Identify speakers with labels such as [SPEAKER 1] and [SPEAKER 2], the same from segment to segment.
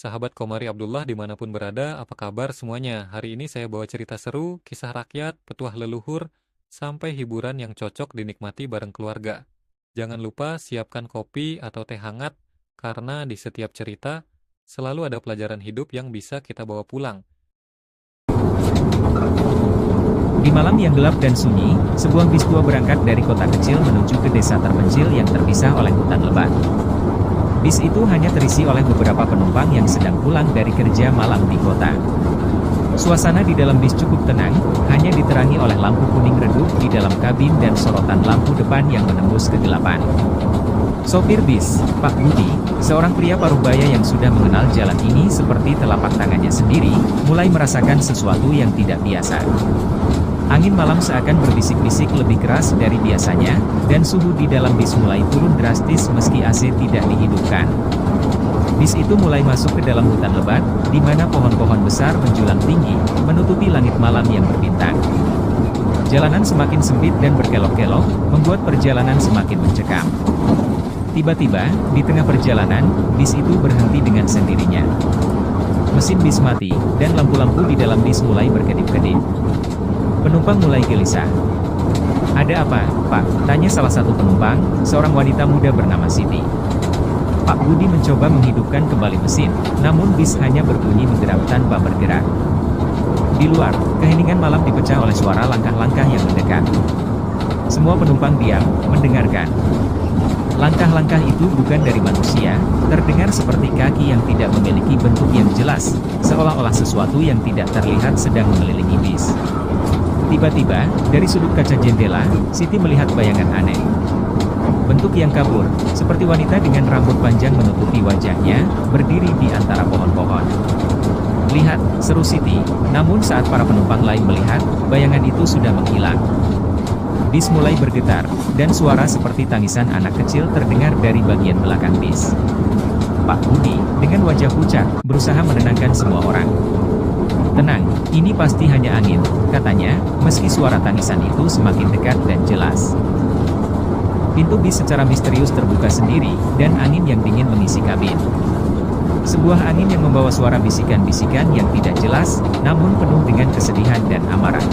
[SPEAKER 1] Sahabat Komari Abdullah dimanapun berada, apa kabar semuanya? Hari ini saya bawa cerita seru, kisah rakyat, petuah leluhur, sampai hiburan yang cocok dinikmati bareng keluarga. Jangan lupa siapkan kopi atau teh hangat, karena di setiap cerita selalu ada pelajaran hidup yang bisa kita bawa pulang.
[SPEAKER 2] Di malam yang gelap dan sunyi, sebuah bis tua berangkat dari kota kecil menuju ke desa terpencil yang terpisah oleh hutan lebat. Bis itu hanya terisi oleh beberapa penumpang yang sedang pulang dari kerja malam di kota. Suasana di dalam bis cukup tenang, hanya diterangi oleh lampu kuning redup di dalam kabin dan sorotan lampu depan yang menembus kegelapan. Sopir bis, Pak Budi, seorang pria paruh baya yang sudah mengenal jalan ini seperti telapak tangannya sendiri, mulai merasakan sesuatu yang tidak biasa. Angin malam seakan berbisik-bisik lebih keras dari biasanya, dan suhu di dalam bis mulai turun drastis meski AC tidak dihidupkan. Bis itu mulai masuk ke dalam hutan lebat, di mana pohon-pohon besar menjulang tinggi, menutupi langit malam yang berbintang. Jalanan semakin sempit dan berkelok-kelok, membuat perjalanan semakin mencekam. Tiba-tiba, di tengah perjalanan, bis itu berhenti dengan sendirinya. Mesin bis mati, dan lampu-lampu di dalam bis mulai berkedip-kedip. Penumpang mulai gelisah. "Ada apa, Pak?" tanya salah satu penumpang, seorang wanita muda bernama Siti. Pak Budi mencoba menghidupkan kembali mesin, namun bis hanya berbunyi menggeram tanpa bergerak. Di luar, keheningan malam dipecah oleh suara langkah-langkah yang mendekat. Semua penumpang diam, mendengarkan. Langkah-langkah itu bukan dari manusia, terdengar seperti kaki yang tidak memiliki bentuk yang jelas, seolah-olah sesuatu yang tidak terlihat sedang mengelilingi bis. Tiba-tiba, dari sudut kaca jendela, Siti melihat bayangan aneh. Bentuk yang kabur, seperti wanita dengan rambut panjang menutupi wajahnya, berdiri di antara pohon-pohon. "Lihat," seru Siti, namun saat para penumpang lain melihat, bayangan itu sudah menghilang. Bis mulai bergetar, dan suara seperti tangisan anak kecil terdengar dari bagian belakang bis. Pak Budi, dengan wajah pucat, berusaha menenangkan semua orang. "Tenang, ini pasti hanya angin," katanya, meski suara tangisan itu semakin dekat dan jelas. Pintu bis secara misterius terbuka sendiri, dan angin yang dingin mengisi kabin. Sebuah angin yang membawa suara bisikan-bisikan yang tidak jelas, namun penuh dengan kesedihan dan amarah.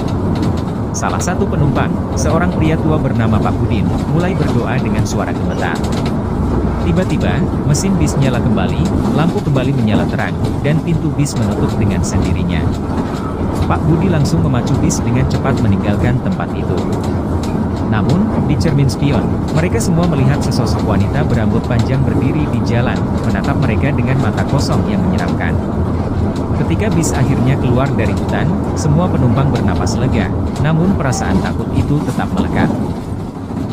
[SPEAKER 2] Salah satu penumpang, seorang pria tua bernama Pak Budin, mulai berdoa dengan suara gemetar. Tiba-tiba, mesin bis nyala kembali, lampu kembali menyala terang, dan pintu bis menutup dengan sendirinya. Pak Budi langsung memacu bis dengan cepat meninggalkan tempat itu. Namun, di cermin spion, mereka semua melihat sesosok wanita berambut panjang berdiri di jalan, menatap mereka dengan mata kosong yang menyeramkan. Ketika bis akhirnya keluar dari hutan, semua penumpang bernapas lega, namun perasaan takut itu tetap melekat.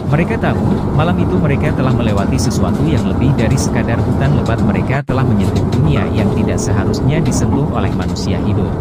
[SPEAKER 2] Mereka tahu, malam itu mereka telah melewati sesuatu yang lebih dari sekadar hutan lebat. Mereka telah menyentuh dunia yang tidak seharusnya disentuh oleh manusia hidup.